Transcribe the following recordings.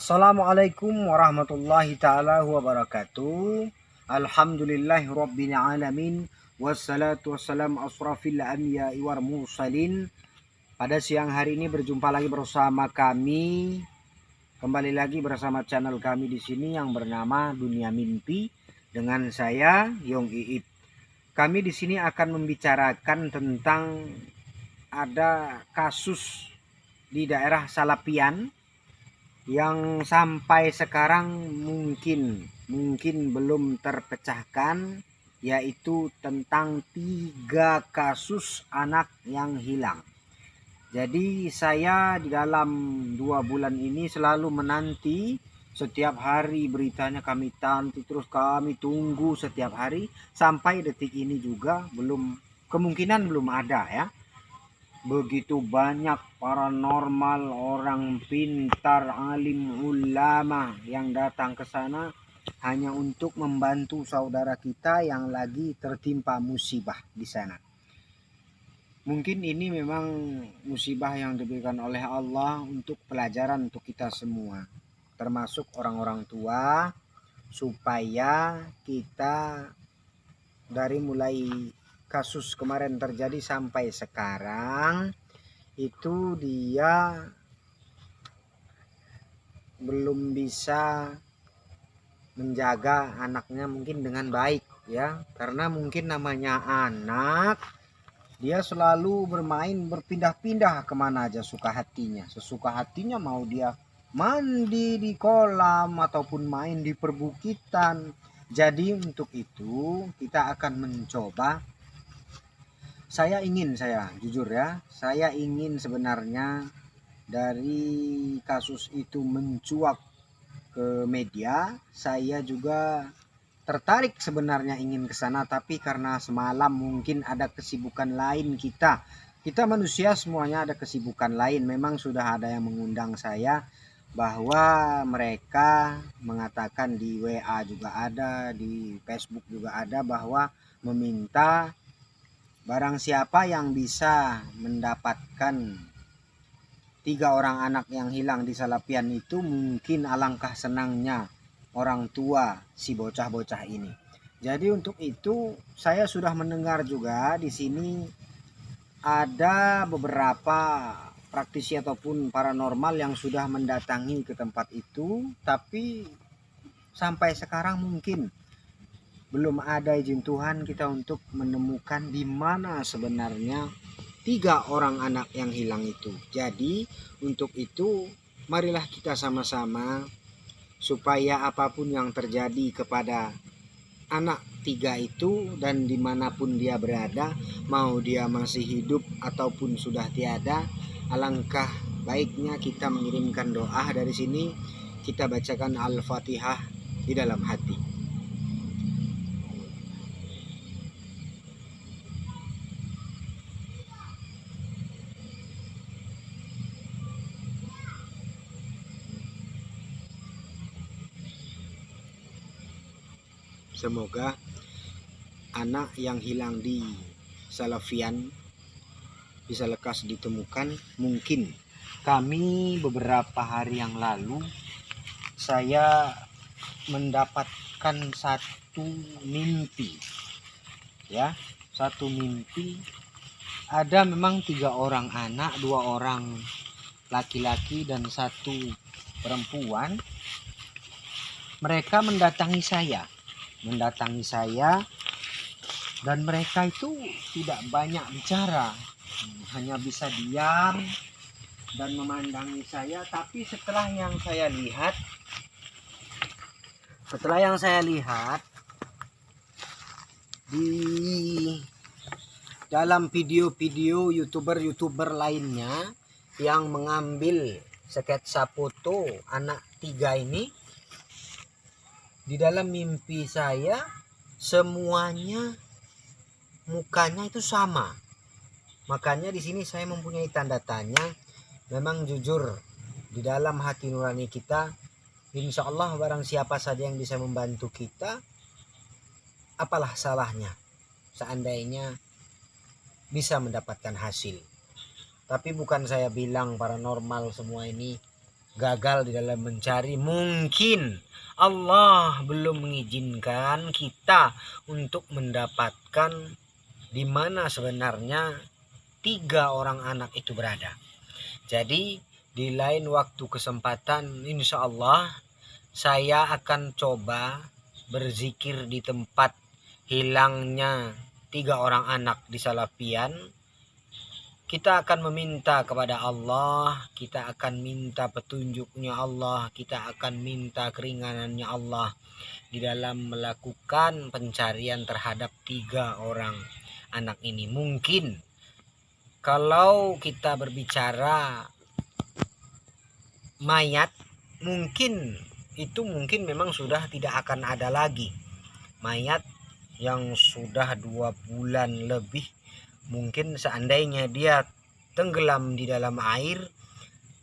Assalamualaikum warahmatullahi ta'ala wabarakatuh. Alhamdulillahi rabbil alamin. Wassalatu wassalamu asrafil anbiya'i wal mursalin. Pada siang hari ini berjumpa lagi bersama kami. Kembali lagi bersama channel kami di sini yang bernama Dunia Mimpi dengan saya Yong Iip. Kami di sini akan membicarakan tentang ada kasus di daerah Salapian yang sampai sekarang mungkin belum terpecahkan, yaitu tentang 3 kasus anak yang hilang. Jadi saya di dalam 2 bulan ini selalu menanti setiap hari beritanya, kami tanti terus, kami tunggu setiap hari sampai detik ini juga kemungkinan belum ada ya. Begitu banyak paranormal, orang pintar, alim, ulama yang datang ke sana hanya untuk membantu saudara kita yang lagi tertimpa musibah di sana. Mungkin ini memang musibah yang diberikan oleh Allah untuk pelajaran untuk kita semua, termasuk orang-orang tua, supaya kita dari mulai kasus kemarin terjadi sampai sekarang itu dia belum bisa menjaga anaknya mungkin dengan baik ya, karena mungkin namanya anak, dia selalu bermain berpindah-pindah kemana aja sesuka hatinya, mau dia mandi di kolam ataupun main di perbukitan. Jadi untuk itu kita akan mencoba, saya jujur ya, saya ingin sebenarnya dari kasus itu mencuat ke media. Saya juga tertarik sebenarnya ingin ke sana, tapi karena semalam mungkin ada kesibukan lain, kita manusia semuanya ada kesibukan lain. Memang sudah ada yang mengundang saya, bahwa mereka mengatakan di WA juga ada, di Facebook juga ada, bahwa meminta barang siapa yang bisa mendapatkan 3 orang anak yang hilang di Salapian itu, mungkin alangkah senangnya orang tua si bocah-bocah ini. Jadi untuk itu saya sudah mendengar juga di sini ada beberapa praktisi ataupun paranormal yang sudah mendatangi ke tempat itu, tapi sampai sekarang mungkin belum ada izin Tuhan kita untuk menemukan di mana sebenarnya 3 orang anak yang hilang itu. Jadi untuk itu marilah kita sama-sama, supaya apapun yang terjadi kepada anak 3 itu dan dimanapun dia berada, mau dia masih hidup ataupun sudah tiada, alangkah baiknya kita mengirimkan doa dari sini, kita bacakan Al-Fatihah di dalam hati. Semoga anak yang hilang di Salafian bisa lekas ditemukan. Mungkin kami beberapa hari yang lalu saya mendapatkan satu mimpi ya, satu mimpi. Ada memang 3 orang anak, 2 orang laki-laki dan 1 perempuan. Mereka mendatangi saya dan mereka itu tidak banyak bicara, hanya bisa diam dan memandangi saya. Tapi setelah yang saya lihat di dalam video-video youtuber lainnya yang mengambil sketsa foto anak 3 ini, di dalam mimpi saya semuanya mukanya itu sama. Makanya di sini saya mempunyai tanda tanya. Memang jujur di dalam hati nurani kita, insya Allah barang siapa saja yang bisa membantu kita, apalah salahnya seandainya bisa mendapatkan hasil. Tapi bukan saya bilang paranormal semua ini gagal di dalam mencari, mungkin Allah belum mengizinkan kita untuk mendapatkan di mana sebenarnya 3 orang anak itu berada. Jadi di lain waktu kesempatan insya Allah saya akan coba berzikir di tempat hilangnya 3 orang anak di Salafian. Kita akan meminta kepada Allah, kita akan minta petunjuknya Allah, kita akan minta keringanannya Allah di dalam melakukan pencarian terhadap 3 orang anak ini. Mungkin kalau kita berbicara mayat, mungkin memang sudah tidak akan ada lagi mayat yang sudah 2 bulan lebih. Mungkin seandainya dia tenggelam di dalam air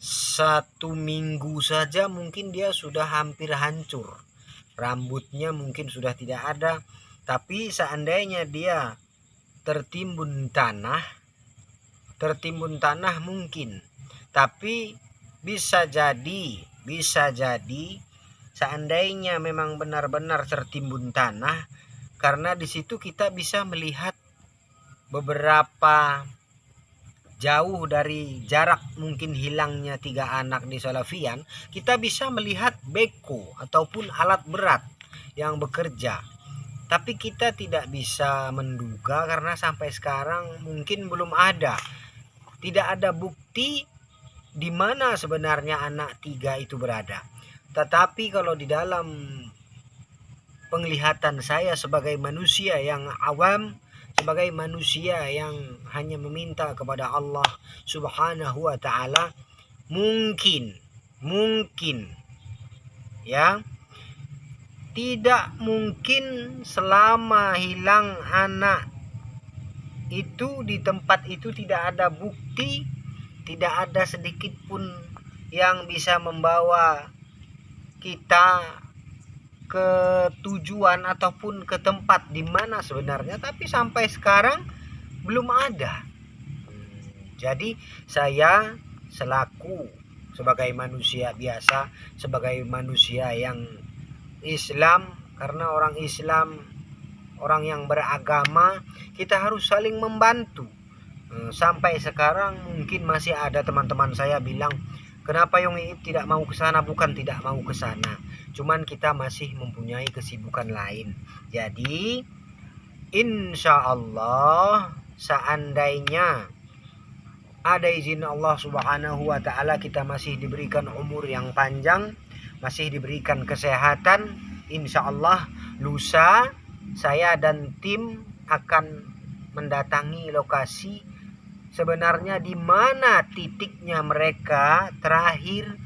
1 minggu saja, mungkin dia sudah hampir hancur, rambutnya mungkin sudah tidak ada. Tapi seandainya dia tertimbun tanah mungkin. Tapi bisa jadi seandainya memang benar-benar tertimbun tanah, karena di situ kita bisa melihat beberapa jauh dari jarak mungkin hilangnya 3 anak di Salafian, kita bisa melihat beko ataupun alat berat yang bekerja. Tapi kita tidak bisa menduga karena sampai sekarang mungkin belum ada. Tidak ada bukti di mana sebenarnya anak 3 itu berada. Tetapi kalau di dalam penglihatan saya sebagai manusia yang awam, sebagai manusia yang hanya meminta kepada Allah Subhanahu wa ta'ala, mungkin ya, tidak mungkin selama hilang anak itu di tempat itu tidak ada bukti, tidak ada sedikit pun yang bisa membawa kita ke tujuan ataupun ke tempat di mana sebenarnya. Tapi sampai sekarang belum ada. Jadi saya selaku sebagai manusia biasa, sebagai manusia yang Islam, karena orang Islam, orang yang beragama, kita harus saling membantu. Sampai sekarang mungkin masih ada teman-teman saya bilang, kenapa Yong Iip tidak mau ke sana? Bukan tidak mau ke sana, cuman kita masih mempunyai kesibukan lain. Jadi insya Allah seandainya ada izin Allah Subhanahu wa ta'ala, kita masih diberikan umur yang panjang, masih diberikan kesehatan, insya Allah lusa saya dan tim akan mendatangi lokasi sebenarnya di mana titiknya mereka terakhir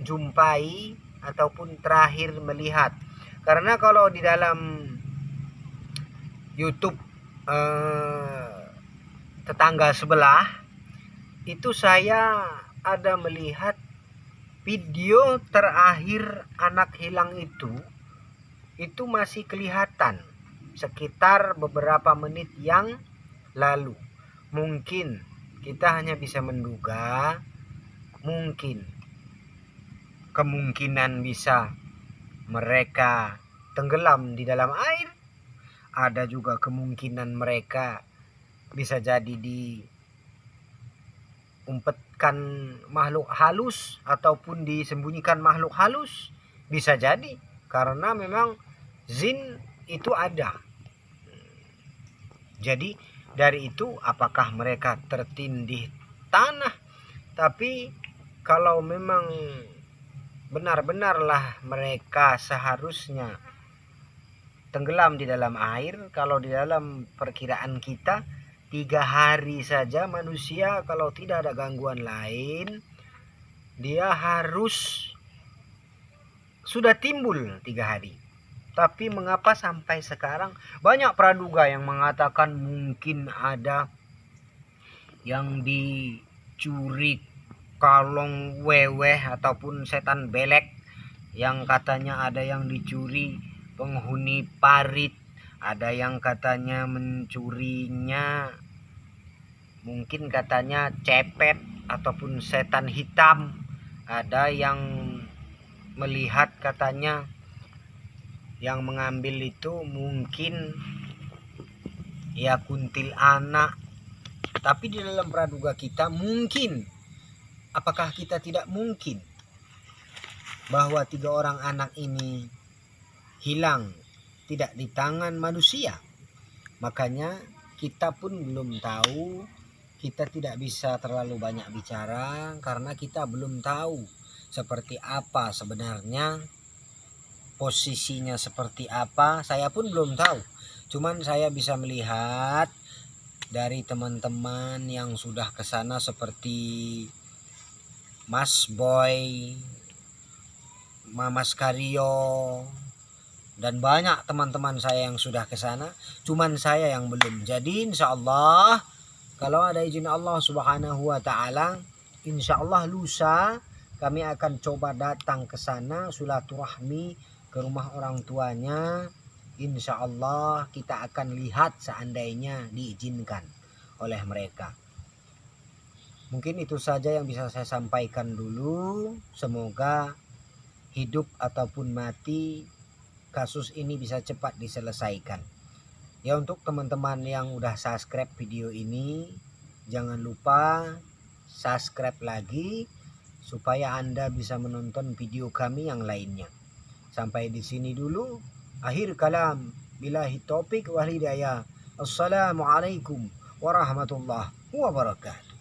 menjumpai ataupun terakhir melihat. Karena kalau di dalam YouTube tetangga sebelah itu saya ada melihat video terakhir anak hilang itu masih kelihatan sekitar beberapa menit yang lalu. Mungkin kita hanya bisa menduga, mungkin kemungkinan bisa mereka tenggelam di dalam air, ada juga kemungkinan mereka bisa jadi diumpetkan makhluk halus ataupun disembunyikan makhluk halus, bisa jadi karena memang jin itu ada. Jadi dari itu apakah mereka tertindih tanah? Tapi kalau memang benar-benarlah mereka seharusnya tenggelam di dalam air, kalau di dalam perkiraan kita 3 hari saja manusia kalau tidak ada gangguan lain, dia harus sudah timbul 3 hari. Tapi mengapa sampai sekarang banyak praduga yang mengatakan mungkin ada yang dicuri kalong weweh ataupun setan belek, yang katanya ada yang dicuri penghuni parit, ada yang katanya mencurinya mungkin katanya cepet, ataupun setan hitam. Ada yang melihat katanya yang mengambil itu mungkin ya kuntilanak. Tapi di dalam praduga kita mungkin, apakah kita tidak mungkin bahwa 3 orang anak ini hilang tidak di tangan manusia? Makanya kita pun belum tahu, kita tidak bisa terlalu banyak bicara karena kita belum tahu seperti apa sebenarnya, posisinya seperti apa. Saya pun belum tahu, cuman saya bisa melihat dari teman-teman yang sudah ke sana seperti Mas Boy, Mas Karyo, dan banyak teman-teman saya yang sudah ke sana. Cuman saya yang belum. Jadi insya Allah kalau ada izin Allah Subhanahu wa taala, insya Allah lusa kami akan coba datang ke sana silaturahmi ke rumah orang tuanya. Insya Allah kita akan lihat seandainya diizinkan oleh mereka. Mungkin itu saja yang bisa saya sampaikan dulu. Semoga hidup ataupun mati kasus ini bisa cepat diselesaikan. Ya, untuk teman-teman yang udah subscribe video ini, jangan lupa subscribe lagi supaya Anda bisa menonton video kami yang lainnya. Sampai di sini dulu. Akhir kalam. Billahi taufik wal hidayah. Assalamualaikum warahmatullahi wabarakatuh.